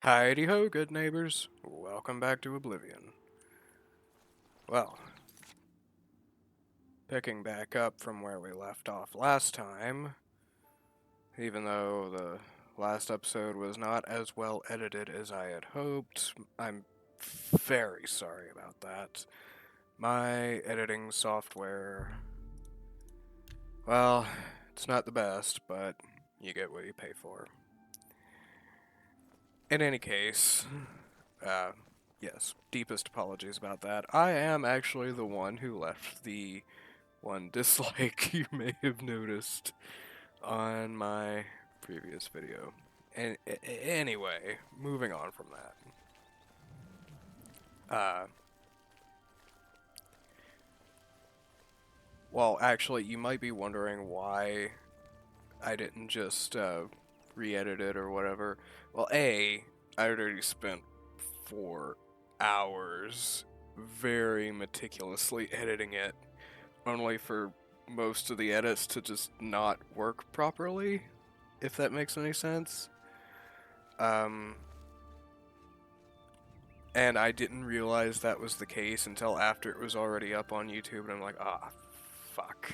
Heidi ho, good neighbors. Welcome back to Oblivion. Well, picking back up from where we left off last time, even though the last episode was not as well edited as I had hoped, I'm very sorry about that. My editing software, well, it's not the best, but you get what you pay for. In any case, uh, yes, deepest apologies about that. I am actually the one who left the one dislike you may have noticed on my previous video. And anyway, moving on from that. Well, actually, you might be wondering why I didn't just re-edit it or whatever. Well, I already spent 4 hours very meticulously editing it, only for most of the edits to just not work properly, if that makes any sense. And I didn't realize that was the case until after it was already up on YouTube, and I'm like, ah, fuck.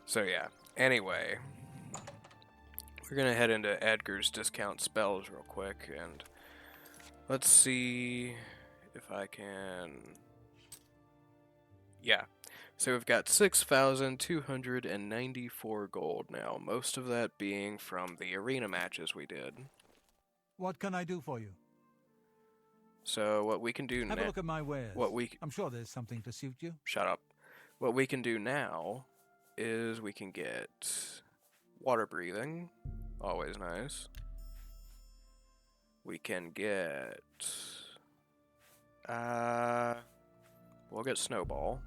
So yeah, anyway, we're gonna head into Edgar's discount spells real quick, and let's see if I can... Yeah, so we've got 6,294 gold now, most of that being from the arena matches we did. What can I do for you? So what we can do now... Have a look at my wares. I'm sure there's something to suit you. Shut up. What we can do now is we can get water breathing, always nice. We can get... we'll get snowball.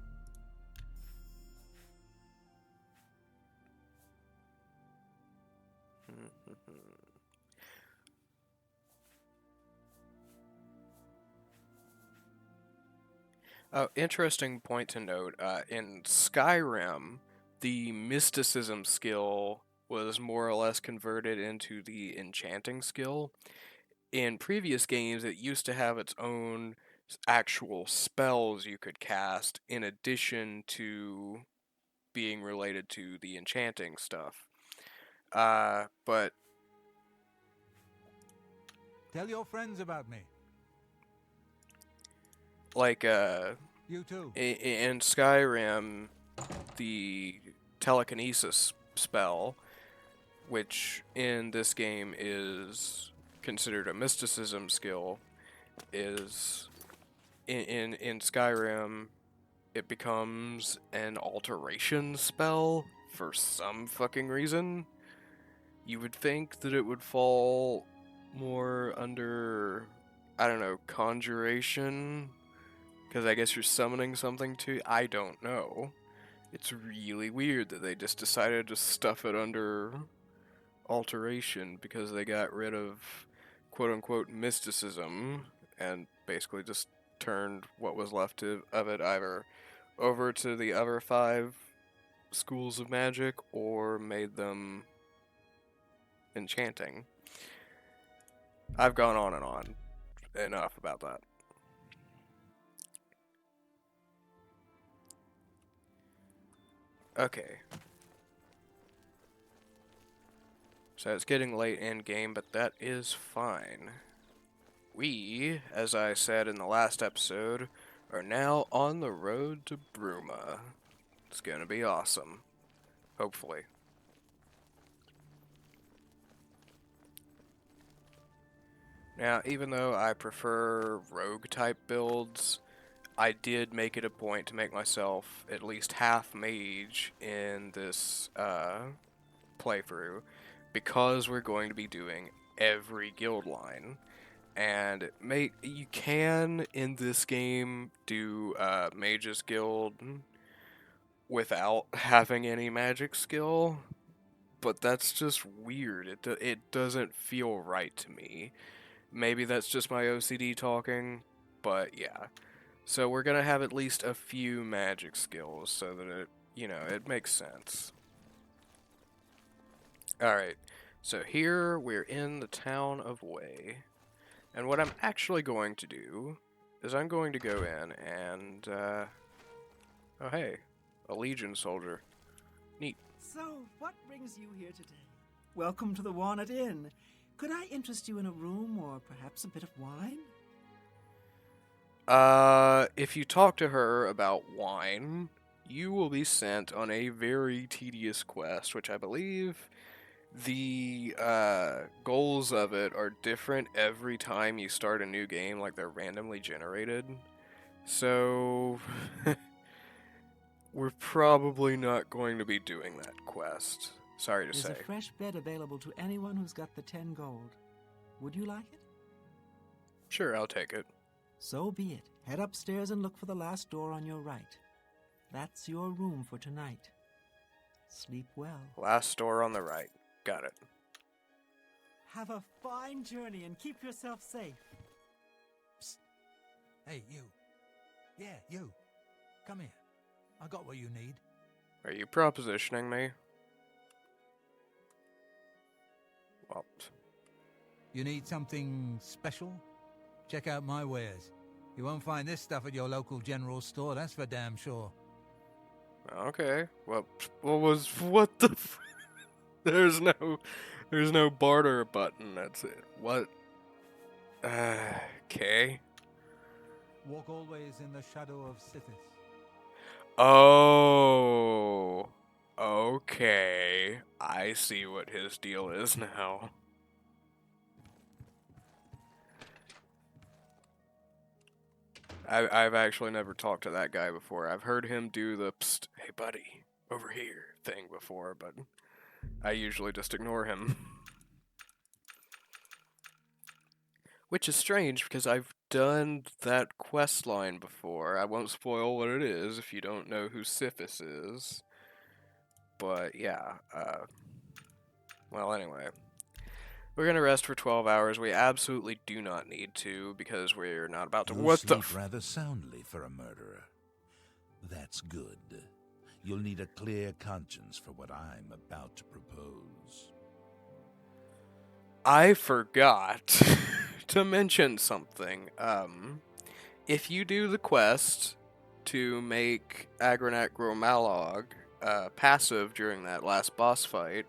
Oh, interesting point to note. In Skyrim, the mysticism skill was more or less converted into the enchanting skill. In previous games, it used to have its own actual spells you could cast in addition to being related to the enchanting stuff. But Tell your friends about me. like You too. in Skyrim, the telekinesis spell, which in this game is considered a mysticism skill, is in Skyrim it becomes an alteration spell for some fucking reason. You would think that it would fall more under, I don't know, conjuration, because I guess you're summoning something to... I don't know. It's really weird that they just decided to stuff it under alteration because they got rid of quote-unquote mysticism and basically just turned what was left of it either over to the other 5 schools of magic or made them enchanting. I've gone on and on enough about that. Okay. So it's getting late in game, but that is fine. We, as I said in the last episode, are now on the road to Bruma. It's gonna be awesome. Hopefully. Now, even though I prefer rogue-type builds, I did make it a point to make myself at least half mage in this playthrough, because we're going to be doing every guild line. And you can, in this game, do Mage's Guild without having any magic skill, but that's just weird. It doesn't feel right to me. Maybe that's just my OCD talking, but yeah. So we're gonna have at least a few magic skills so that it makes sense. Alright, so here we're in the town of Way. And what I'm actually going to do is I'm going to go in and, oh hey, a Legion soldier. Neat. So, what brings you here today? Welcome to the Walnut Inn. Could I interest you in a room or perhaps a bit of wine? If you talk to her about wine, you will be sent on a very tedious quest, which I believe the goals of it are different every time you start a new game, like they're randomly generated. So, we're probably not going to be doing that quest. Sorry to say. There's a fresh bed available to anyone who's got the 10 gold. Would you like it? Sure, I'll take it. So be it. Head upstairs and look for the last door on your right. That's your room for tonight. Sleep well. Last door on the right. Got it. Have a fine journey and keep yourself safe. Psst. Hey, you. Yeah, you. Come here. I got what you need. Are you propositioning me? Well, You need something special? Check out my wares. You won't find this stuff at your local general store, that's for damn sure. okay. Well, what the There's no barter button, that's it. What? Okay. Walk always in the shadow of Sithis. Oh. Okay. I see what his deal is now. I've actually never talked to that guy before. I've heard him do the psst, hey buddy, over here thing before, but I usually just ignore him. Which is strange because I've done that quest line before. I won't spoil what it is if you don't know who Sithis is. But yeah, well anyway. We're gonna rest for 12 hours. We absolutely do not need to because we're not about to. You sleep rather soundly for a murderer. That's good. You'll need a clear conscience for what I'm about to propose. I forgot to mention something. If you do the quest to make Agranak Gromalog passive during that last boss fight,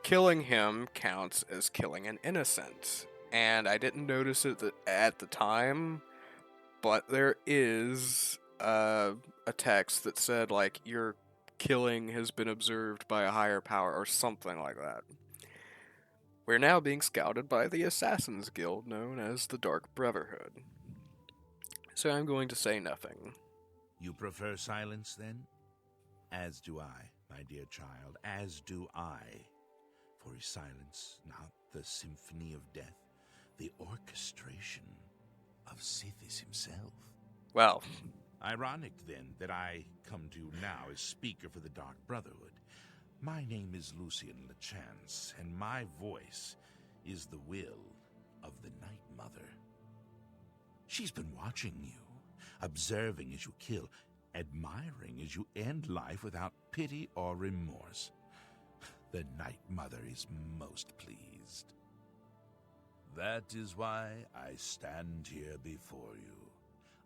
killing him counts as killing an innocent. And I didn't notice it at the time, but there is a text that said, like, your killing has been observed by a higher power or something like that. We're now being scouted by the Assassin's Guild known as the Dark Brotherhood. So I'm going to say nothing. You prefer silence, then? As do I, my dear child, as do I. For is silence not the symphony of death, the orchestration of Sithis himself? Well, ironic, then, that I come to you now as speaker for the Dark Brotherhood. My name is Lucian Lechance, and my voice is the will of the Night Mother. She's been watching you, observing as you kill, admiring as you end life without pity or remorse. The Night Mother is most pleased. That is why I stand here before you.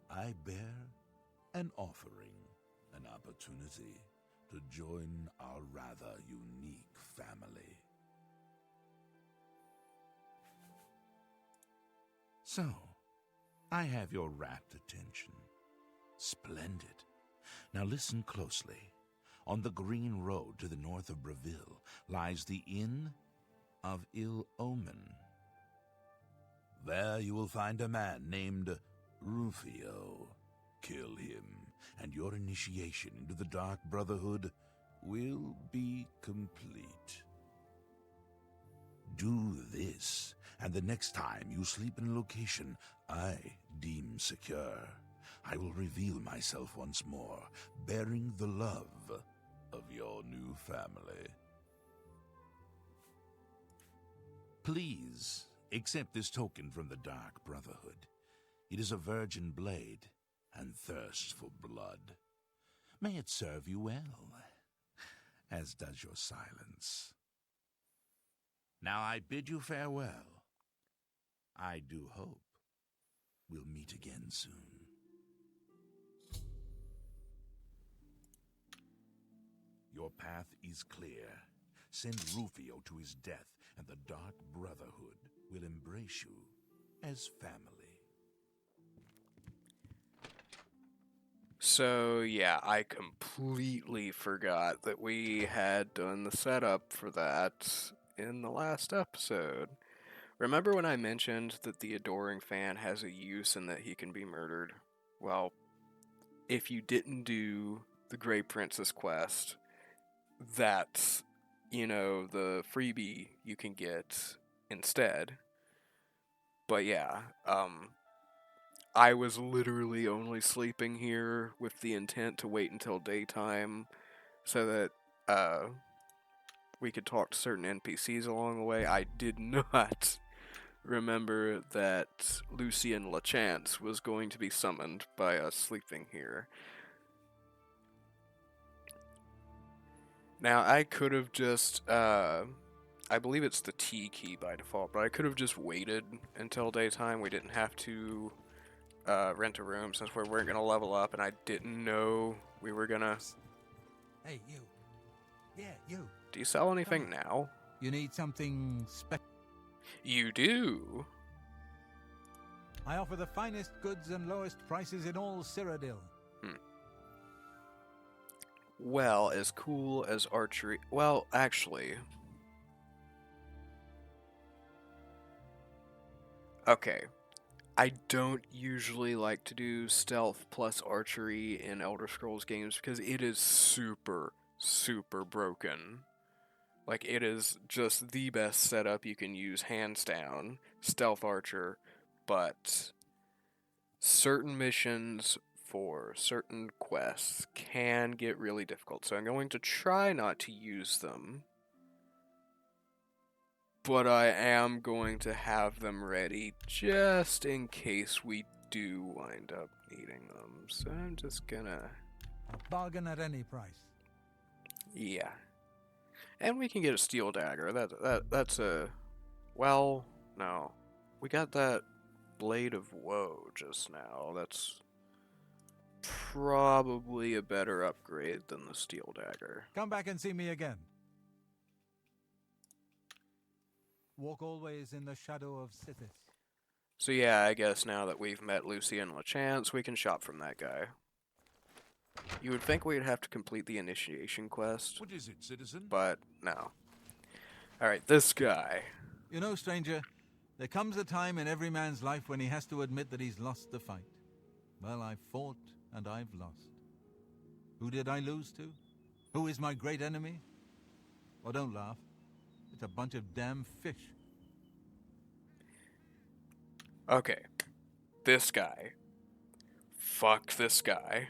I bear an offering, an opportunity to join our rather unique family. So, I have your rapt attention. Splendid. Now listen closely. On the green road to the north of Breville lies the Inn of Ill Omen. There you will find a man named Rufio. Kill him, and your initiation into the Dark Brotherhood will be complete. Do this, and the next time you sleep in a location I deem secure, I will reveal myself once more, bearing the love of your new family. Please accept this token from the Dark Brotherhood. It is a virgin blade and thirst for blood. May it serve you well, as does your silence. Now I bid you farewell. I do hope we'll meet again soon. Your path is clear. Send Rufio to his death, and the Dark Brotherhood will embrace you as family. So, yeah, I completely forgot that we had done the setup for that in the last episode. Remember when I mentioned that the Adoring Fan has a use and that he can be murdered? Well, if you didn't do the Grey Princess quest, that's, the freebie you can get instead. But yeah, I was literally only sleeping here with the intent to wait until daytime so that we could talk to certain NPCs along the way. I did not remember that Lucien LeChance was going to be summoned by us sleeping here. Now, I could have just, I believe it's the T key by default, but I could have just waited until daytime. We didn't have to rent a room since we weren't going to level up, and I didn't know we were going to... Hey, you. Yeah, you. Do you sell anything now? You need something special? You do? I offer the finest goods and lowest prices in all Cyrodiil. Well, as cool as archery... Well, actually... Okay. I don't usually like to do stealth plus archery in Elder Scrolls games because it is super, super broken. Like, it is just the best setup you can use, hands down, stealth archer, but certain missions for certain quests can get really difficult, so I'm going to try not to use them. But I am going to have them ready just in case we do wind up needing them. So I'm just gonna... A bargain at any price. Yeah. And we can get a steel dagger. That's a... Well, no. We got that Blade of Woe just now. That's probably a better upgrade than the steel dagger. Come back and see me again. Walk always in the shadow of Sithis. So yeah, I guess now that we've met Lucien LeChance, we can shop from that guy. You would think we'd have to complete the initiation quest. What is it, citizen? But no. Alright, this guy. You know, stranger, there comes a time in every man's life when he has to admit that he's lost the fight. Well, I've fought and I've lost. Who did I lose to? Who is my great enemy? Oh, don't laugh. It's a bunch of damn fish. Okay. This guy. Fuck this guy.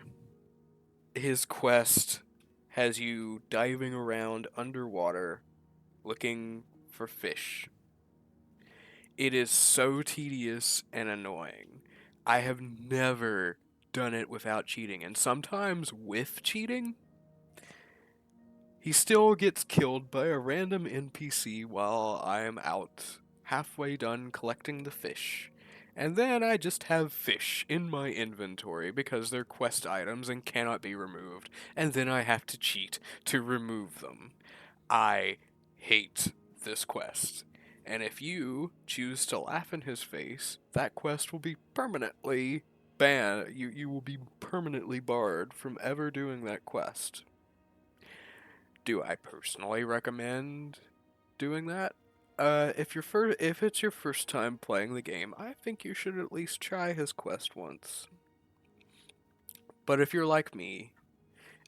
His quest has you diving around underwater looking for fish. It is so tedious and annoying. I have never done it without cheating, and sometimes with cheating. He still gets killed by a random NPC while I am out, halfway done collecting the fish. And then I just have fish in my inventory because they're quest items and cannot be removed. And then I have to cheat to remove them. I hate this quest. And if you choose to laugh in his face, that quest will be permanently banned. You will be permanently barred from ever doing that quest. Do I personally recommend doing that? If it's your first time playing the game, I think you should at least try his quest once. But if you're like me,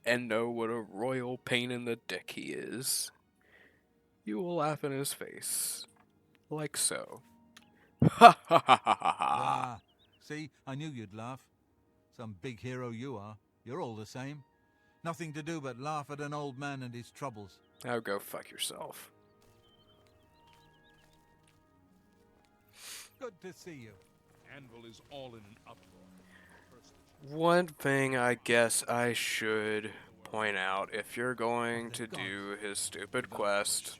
and know what a royal pain in the dick he is, you will laugh in his face. Like so. Ha ha ha ha ha ha! Ah, see, I knew you'd laugh. Some big hero you are. You're all the same. Nothing to do but laugh at an old man and his troubles. Now go fuck yourself. Good to see you. Anvil is all in an uproar. One thing I guess I should point out, if you're going to do his stupid quest,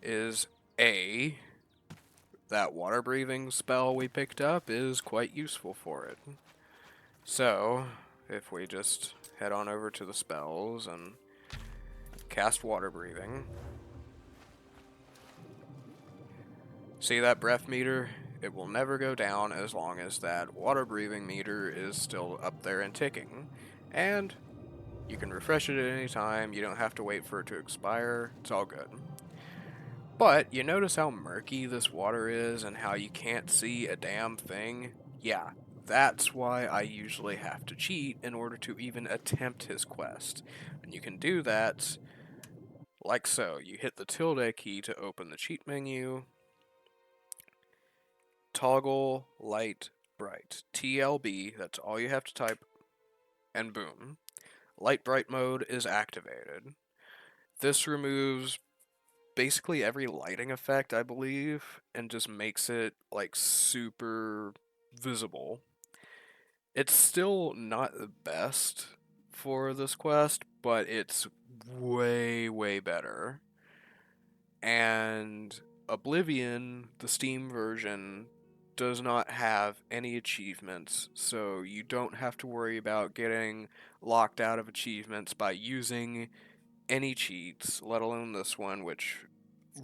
is A, that water breathing spell we picked up is quite useful for it. So, if we just head on over to the spells and cast water breathing. See that breath meter? It will never go down as long as that water breathing meter is still up there and ticking. And you can refresh it at any time, you don't have to wait for it to expire, it's all good. But you notice how murky this water is and how you can't see a damn thing? Yeah, that's why I usually have to cheat in order to even attempt his quest. And you can do that like so. You hit the tilde key to open the cheat menu, toggle light bright, TLB, that's all you have to type, and boom. Light bright mode is activated. This removes basically every lighting effect, I believe, and just makes it like super visible. It's still not the best for this quest, but it's way, way better. And Oblivion, the Steam version, does not have any achievements, so you don't have to worry about getting locked out of achievements by using any cheats, let alone this one, which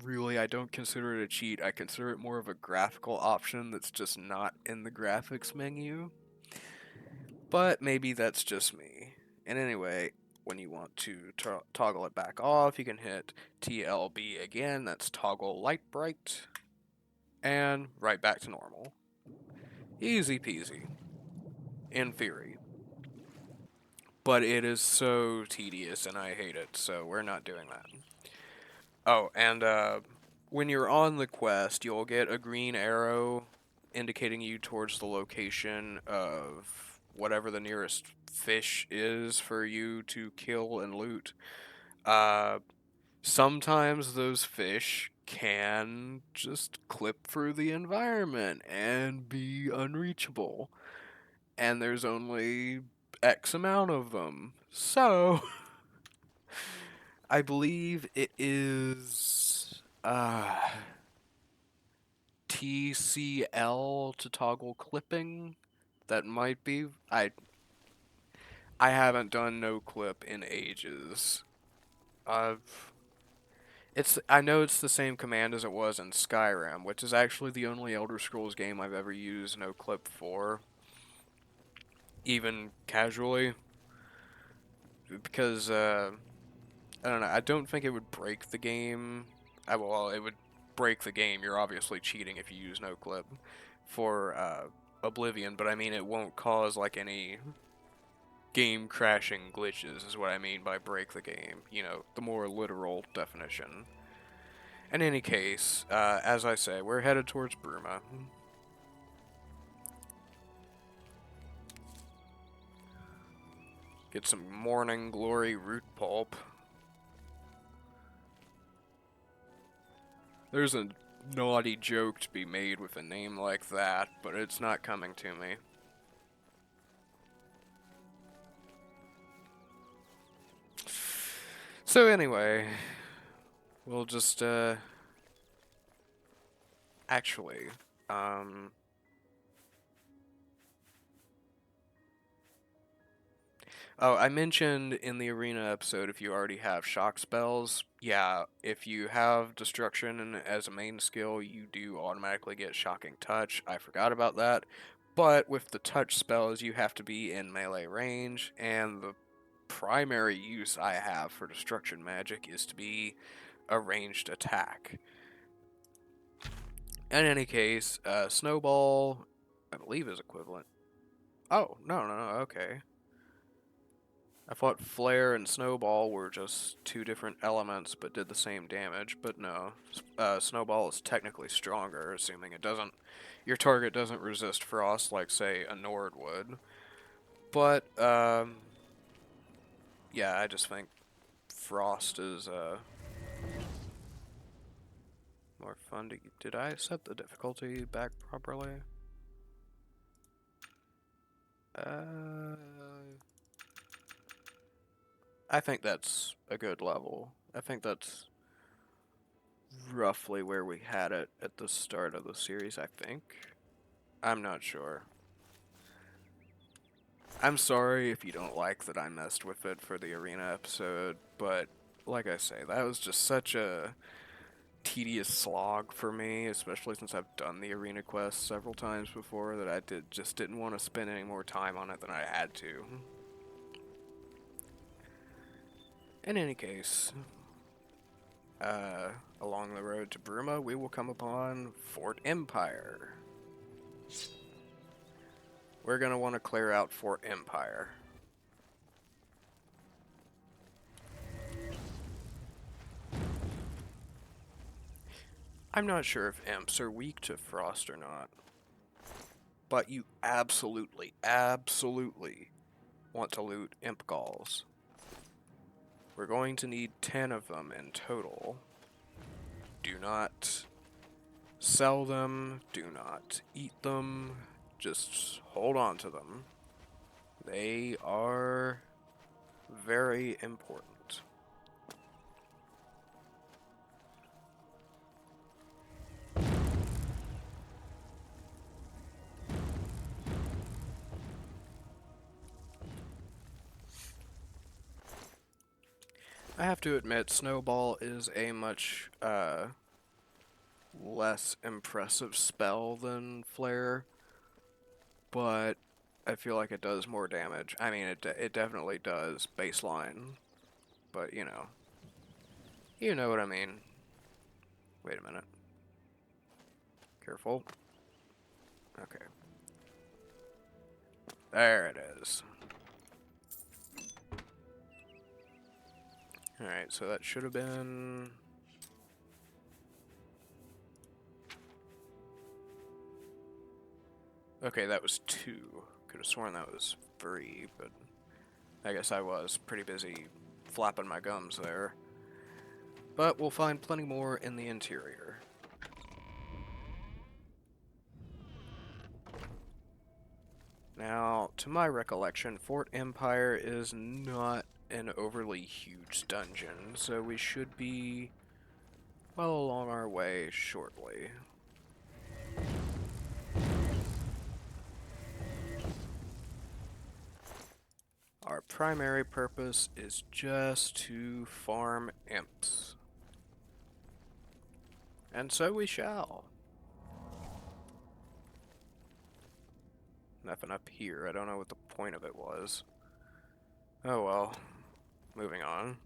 really I don't consider it a cheat. I consider it more of a graphical option that's just not in the graphics menu. But maybe that's just me. And anyway, when you want to toggle it back off, you can hit TLB again, that's toggle light bright, and right back to normal. Easy peasy, in theory. But it is so tedious and I hate it, so we're not doing that. Oh, and when you're on the quest, you'll get a green arrow indicating you towards the location of whatever the nearest fish is for you to kill and loot. Sometimes those fish can just clip through the environment and be unreachable. And there's only X amount of them. So, I believe it is TCL to toggle clipping. That might be. I haven't done no clip in ages. I know it's the same command as it was in Skyrim, which is actually the only Elder Scrolls game I've ever used no clip for, even casually, because I don't know. I don't think it would break the game. Well, it would break the game. You're obviously cheating if you use no clip for Oblivion, but I mean it won't cause like any game crashing glitches is what I mean by break the game. You know, the more literal definition. In any case, as I say, we're headed towards Bruma. Get some Morning Glory root pulp. There's a naughty joke to be made with a name like that, but it's not coming to me. So anyway, we'll just, actually, oh, I mentioned in the arena episode if you already have shock spells. Yeah, if you have destruction as a main skill, you do automatically get shocking touch. I forgot about that. But with the touch spells, you have to be in melee range, and the primary use I have for destruction magic is to be a ranged attack. In any case, Snowball, I believe, is equivalent. Oh, no, okay. I thought Flare and Snowball were just two different elements but did the same damage, but no. Snowball is technically stronger, assuming your target doesn't resist frost like, say, a Nord would. But, yeah, I just think frost is, more fun to... Did I set the difficulty back properly? I think that's a good level. I think that's roughly where we had it at the start of the series, I think. I'm not sure. I'm sorry if you don't like that I messed with it for the arena episode, but like I say, that was just such a tedious slog for me, especially since I've done the arena quest several times before, that I just didn't want to spend any more time on it than I had to. In any case, along the road to Bruma, we will come upon Fort Empire. We're going to want to clear out Fort Empire. I'm not sure if imps are weak to frost or not, but you absolutely want to loot imp galls. We're going to need 10 of them in total. Do not sell them, do not eat them, just hold on to them. They are very important. I have to admit, Snowball is a much less impressive spell than Flare, but I feel like it does more damage. I mean, it definitely does baseline, but you know what I mean. Wait a minute. Careful. Okay. There it is. Alright, so that should have been... Okay, that was 2. Could have sworn that was 3, but I guess I was pretty busy flapping my gums there. But we'll find plenty more in the interior. Now, to my recollection, Fort Empire is not an overly huge dungeon, so we should be well along our way shortly. Our primary purpose is just to farm imps. And so we shall. Nothing up here. I don't know what the point of it was. Oh well. Moving on.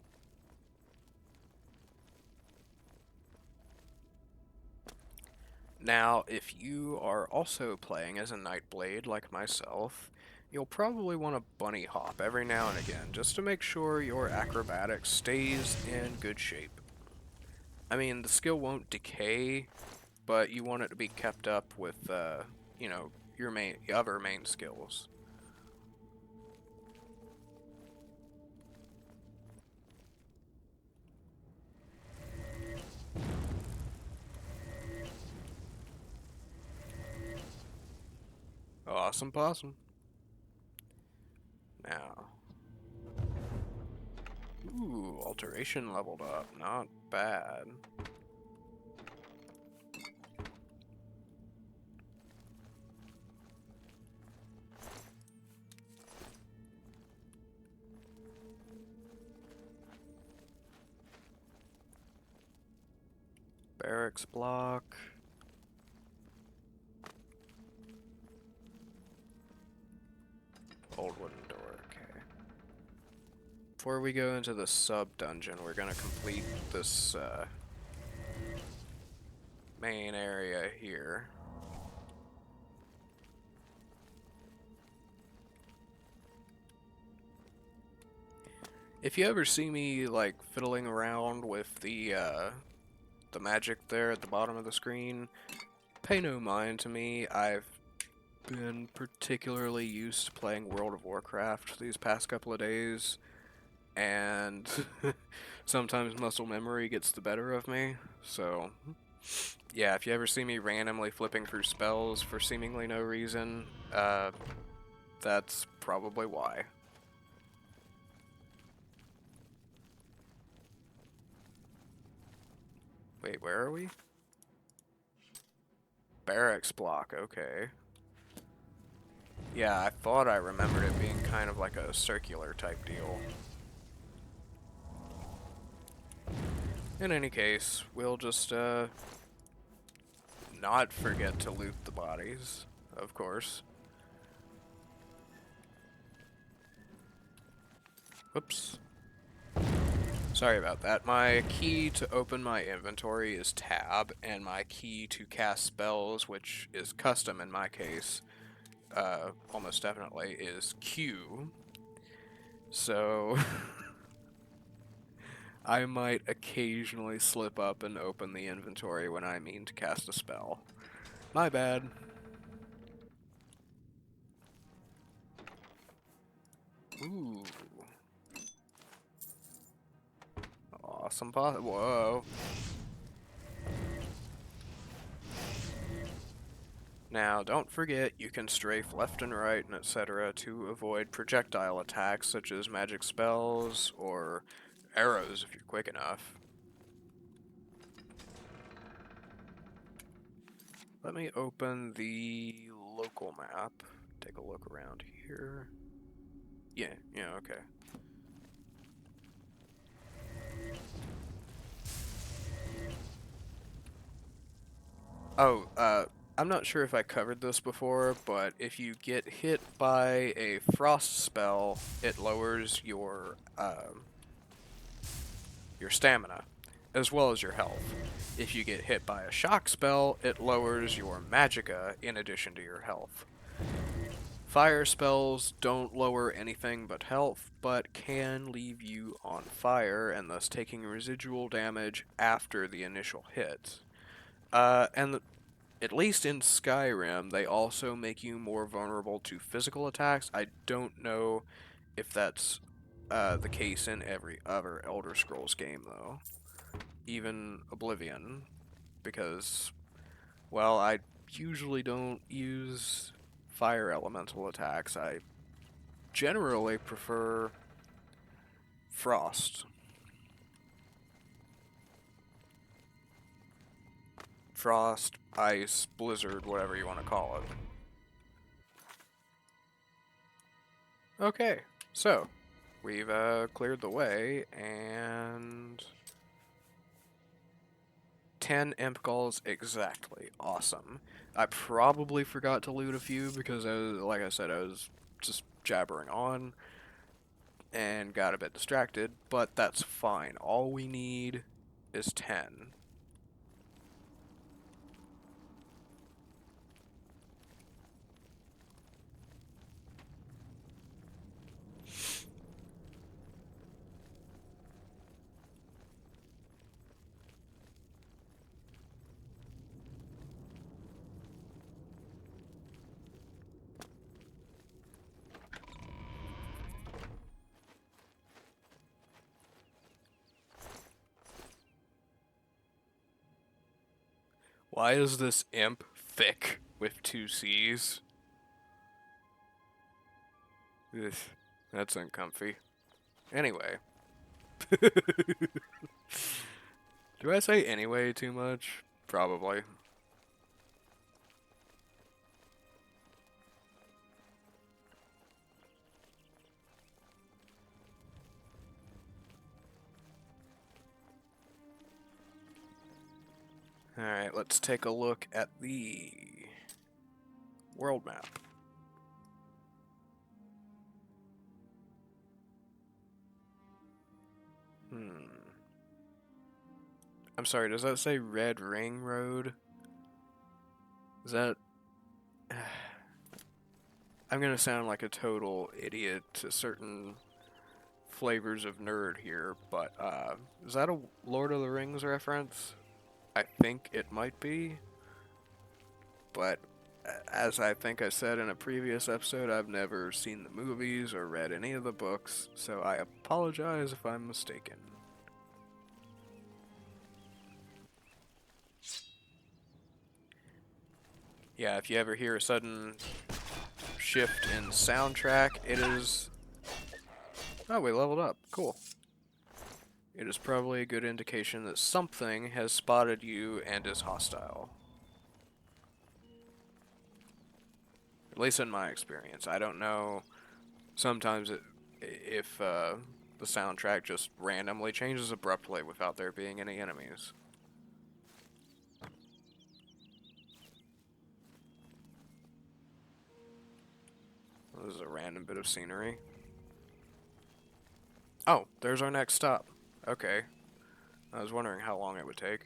Now, if you are also playing as a Nightblade like myself, you'll probably want to bunny hop every now and again, just to make sure your acrobatics stays in good shape. I mean, the skill won't decay, but you want it to be kept up with, you know, your other main skills. Awesome possum. Now. Ooh, alteration leveled up. Not bad. Barracks block. Old wooden door, okay. Before we go into the sub-dungeon, we're gonna complete this, main area here. If you ever see me, like, fiddling around with the magic there at the bottom of the screen, pay no mind to me. I've been particularly used to playing World of Warcraft these past couple of days, and sometimes muscle memory gets the better of me, so yeah, if you ever see me randomly flipping through spells for seemingly no reason, that's probably why. Wait, where are we? Barracks block, okay. Yeah, I thought I remembered it being kind of like a circular type deal. In any case, we'll just, not forget to loot the bodies, of course. Whoops. Sorry about that. My key to open my inventory is tab, and my key to cast spells, which is custom in my case, almost definitely, is Q. So, I might occasionally slip up and open the inventory when I mean to cast a spell. My bad. Ooh. Awesome pot. Whoa. Now, don't forget, you can strafe left and right and etc. to avoid projectile attacks such as magic spells or arrows if you're quick enough. Let me open the local map. Take a look around here. Yeah, okay. Oh, I'm not sure if I covered this before, but if you get hit by a frost spell, it lowers your stamina, as well as your health. If you get hit by a shock spell, it lowers your magicka in addition to your health. Fire spells don't lower anything but health, but can leave you on fire and thus taking residual damage after the initial hit. At least in Skyrim, they also make you more vulnerable to physical attacks. I don't know if that's the case in every other Elder Scrolls game, though. Even Oblivion, because, well, I usually don't use fire elemental attacks. I generally prefer frost. Frost, ice, blizzard, whatever you want to call it. Okay, so we've cleared the way, and 10 imp galls exactly. Awesome. I probably forgot to loot a few because, like I said, I was just jabbering on and got a bit distracted, but that's fine. All we need is 10. Why is this imp thick with 2 C's? Ugh, that's uncomfy. Anyway. Do I say anyway too much? Probably. Alright, let's take a look at the world map. I'm sorry, does that say Red Ring Road? Is that... I'm gonna sound like a total idiot to certain flavors of nerd here, but, is that a Lord of the Rings reference? I think it might be, but as I think I said in a previous episode, I've never seen the movies or read any of the books, so I apologize if I'm mistaken. Yeah, if you ever hear a sudden shift in soundtrack, it is... Oh, we leveled up. Cool. It is probably a good indication that something has spotted you and is hostile. At least in my experience. I don't know. Sometimes if the soundtrack just randomly changes abruptly without there being any enemies. This is a random bit of scenery. Oh, there's our next stop. Okay. I was wondering how long it would take.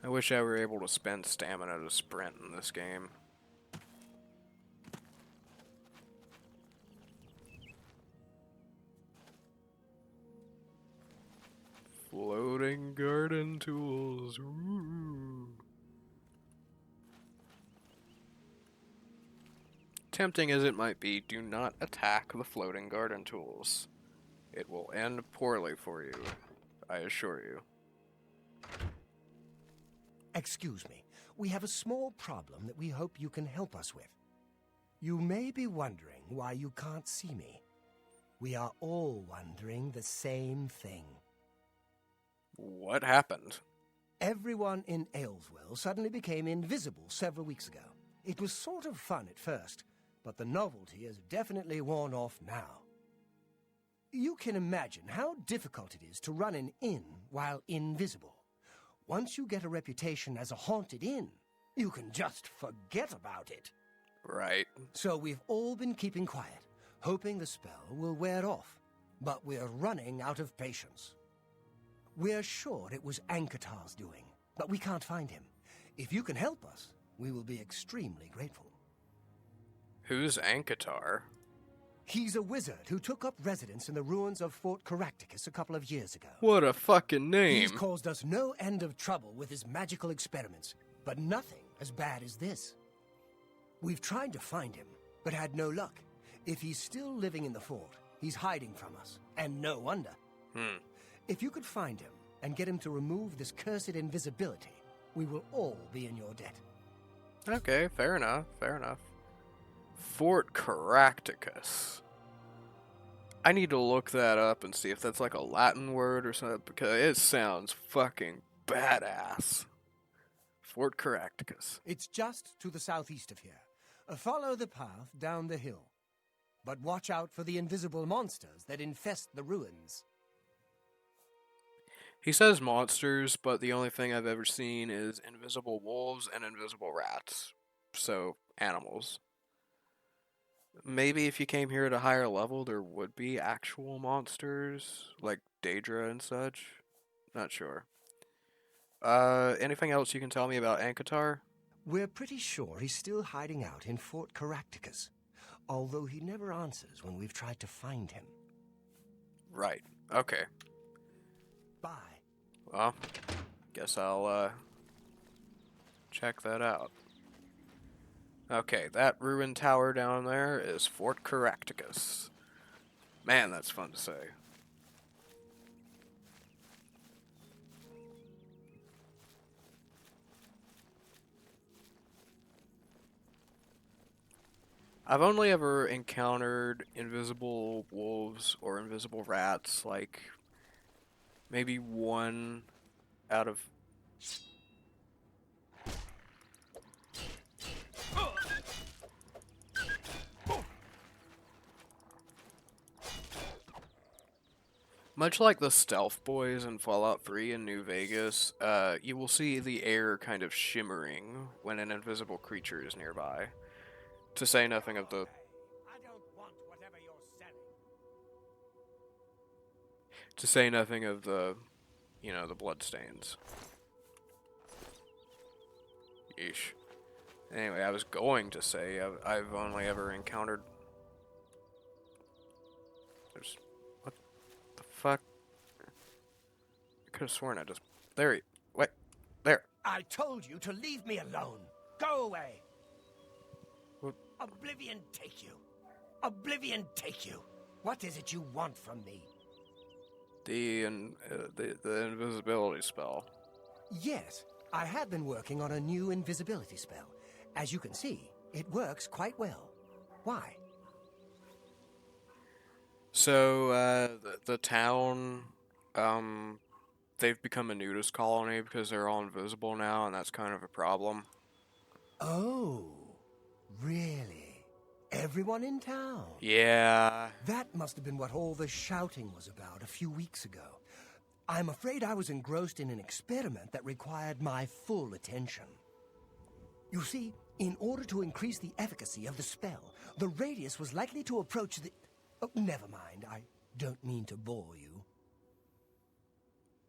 I wish I were able to spend stamina to sprint in this game. Floating garden tools. Ooh. Tempting as it might be, do not attack the floating garden tools. It will end poorly for you, I assure you. Excuse me, we have a small problem that we hope you can help us with. You may be wondering why you can't see me. We are all wondering the same thing. What happened? Everyone in Ayleswell suddenly became invisible several weeks ago. It was sort of fun at first, but the novelty has definitely worn off now. You can imagine how difficult it is to run an inn while invisible. Once you get a reputation as a haunted inn, you can just forget about it. Right. So we've all been keeping quiet, hoping the spell will wear off. But we're running out of patience. We're sure it was Ankatar's doing, but we can't find him. If you can help us, we will be extremely grateful. Who's Ankatar? He's a wizard who took up residence in the ruins of Fort CARACTACUS a couple of years ago. What a fucking name. He's caused us no end of trouble with his magical experiments, but nothing as bad as this. We've tried to find him, but had no luck. If he's still living in the fort, he's hiding from us, and no wonder. If you could find him and get him to remove this cursed invisibility, we will all be in your debt. Okay, fair enough, fair enough. Fort CARACTACUS. I need to look that up and see if that's like a Latin word or something, because it sounds fucking badass. Fort CARACTACUS. It's just to the southeast of here. Follow the path down the hill. But watch out for the invisible monsters that infest the ruins. He says monsters, but the only thing I've ever seen is invisible wolves and invisible rats. So, animals. Maybe if you came here at a higher level, there would be actual monsters, like Daedra and such. Not sure. Anything else you can tell me about Ankatar? We're pretty sure he's still hiding out in Fort CARACTACUS, although he never answers when we've tried to find him. Right. Okay. Bye. Well, guess I'll, check that out. Okay, that ruined tower down there is Fort CARACTACUS. Man, that's fun to say. I've only ever encountered invisible wolves or invisible rats, like maybe one out of... Much like the stealth boys in Fallout 3 in New Vegas, you will see the air kind of shimmering when an invisible creature is nearby. To say nothing of the... I don't want whatever you're selling. To say nothing of the, you know, the bloodstains. Yeesh. Anyway, I was going to say I've only ever encountered... There's... What the fuck? I could have sworn I just... There he... Wait. There. I told you to leave me alone. Go away. What? Oblivion take you. Oblivion take you. What is it you want from me? The invisibility spell. Yes, I have been working on a new invisibility spell. As you can see, It works quite well. Why? So, the town, they've become a nudist colony because they're all invisible now, and that's kind of a problem. Oh, really? Everyone in town? Yeah. That must have been what all the shouting was about a few weeks ago. I'm afraid I was engrossed in an experiment that required my full attention. You see, in order to increase the efficacy of the spell, the radius was likely to approach the... Oh, never mind. I don't mean to bore you.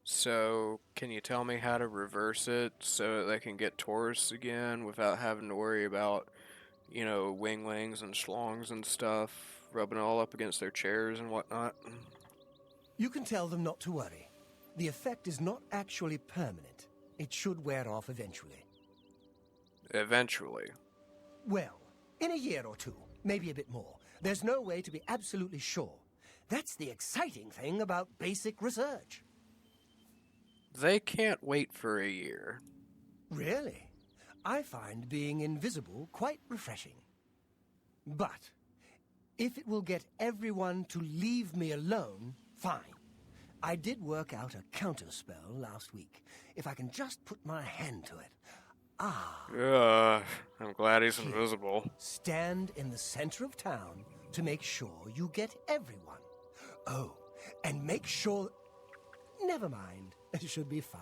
So, can you tell me how to reverse it so that they can get tourists again without having to worry about, you know, wings and schlongs and stuff rubbing all up against their chairs and whatnot? You can tell them not to worry. The effect is not actually permanent. It should wear off eventually. Eventually. Well, in a year or two, maybe a bit more. There's no way to be absolutely sure. That's the exciting thing about basic research. They can't wait for a year. Really? I find being invisible quite refreshing. But if it will get everyone to leave me alone, fine. I did work out a counterspell last week. If I can just put my hand to it. I'm glad he's invisible. Stand in the center of town to make sure you get everyone. Oh, and make sure... Never mind. It should be fine.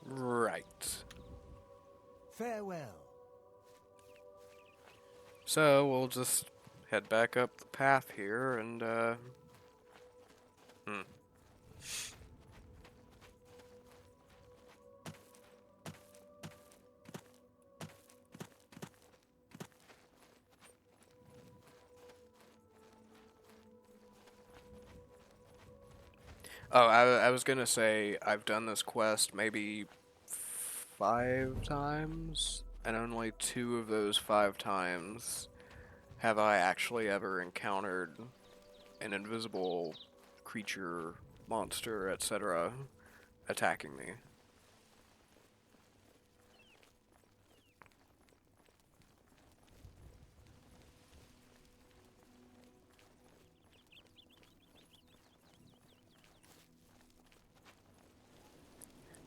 Right. Farewell. So, we'll just head back up the path here and, Oh, I was gonna say, I've done this quest maybe 5 times, and only 2 of those 5 times have I actually ever encountered an invisible creature, monster, etc. attacking me.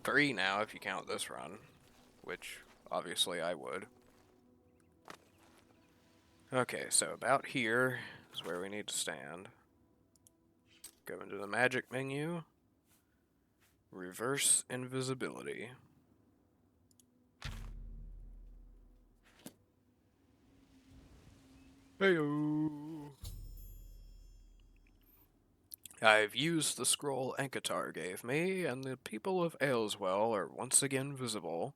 Three now, if you count this run, which obviously I would. Okay, so about here is where we need to stand. Go into the magic menu, reverse invisibility. Heyo! I've used the scroll Ankatar gave me, and the people of Ayleswell are once again visible.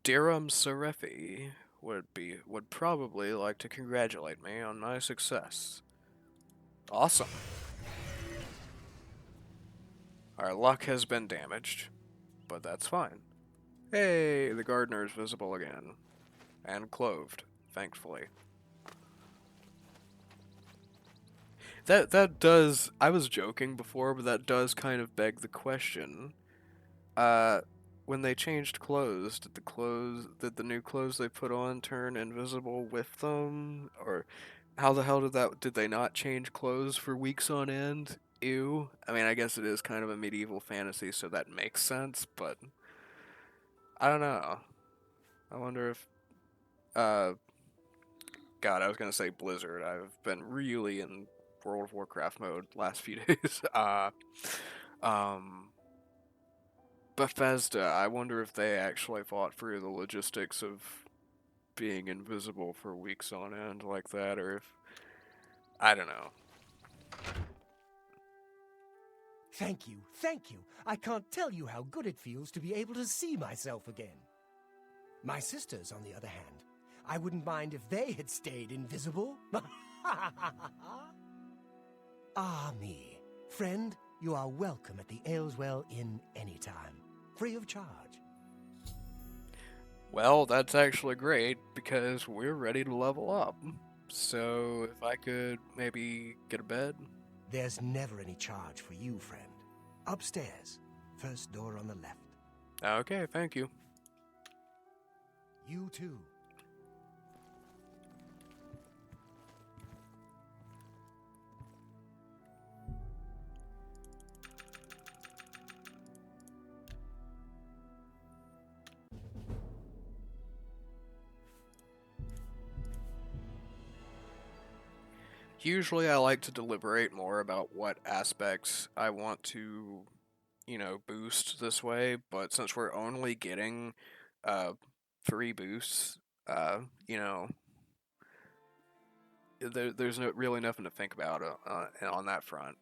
Dirham Serefi would probably like to congratulate me on my success. Awesome. Our luck has been damaged, but that's fine. Hey, the gardener is visible again. And clothed, thankfully. That does... I was joking before, but that does kind of beg the question. When they changed clothes, did the new clothes they put on turn invisible with them? Or how the hell did they not change clothes for weeks on end? Ew. I mean, I guess it is kind of a medieval fantasy, so that makes sense, but I don't know. I wonder if God, I was gonna say Blizzard. I've been really in World of Warcraft mode last few days. Bethesda, I wonder if they actually thought through the logistics of being invisible for weeks on end like that, or if... I don't know. Thank you, thank you. I can't tell you how good it feels to be able to see myself again. My sisters, on the other hand, I wouldn't mind if they had stayed invisible. Ah, me. Friend, you are welcome at the Ayleswell Inn anytime. Free of charge. Well, that's actually great, because we're ready to level up. So, if I could maybe get a bed? There's never any charge for you, friend. Upstairs. First door on the left. Okay, thank you. You too. Usually I like to deliberate more about what aspects I want to, boost this way, but since we're only getting uh 3 boosts, uh, you know, there's really nothing to think about on that front.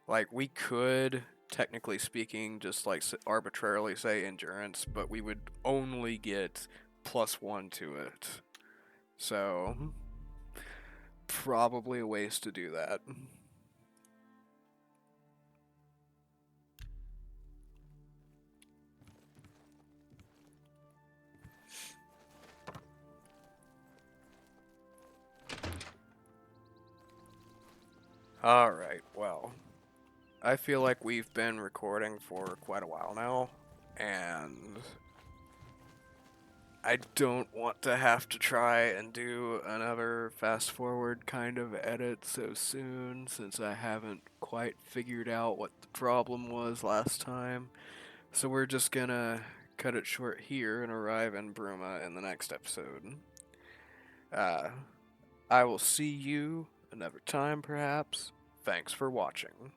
Like, we could, technically speaking, just like arbitrarily say endurance, but we would only get +1 to it. So, probably a waste to do that. Alright, well, I feel like we've been recording for quite a while now, and I don't want to have to try and do another fast forward kind of edit so soon, since I haven't quite figured out what the problem was last time. So we're just gonna cut it short here and arrive in Bruma in the next episode. I will see you another time, perhaps. Thanks for watching.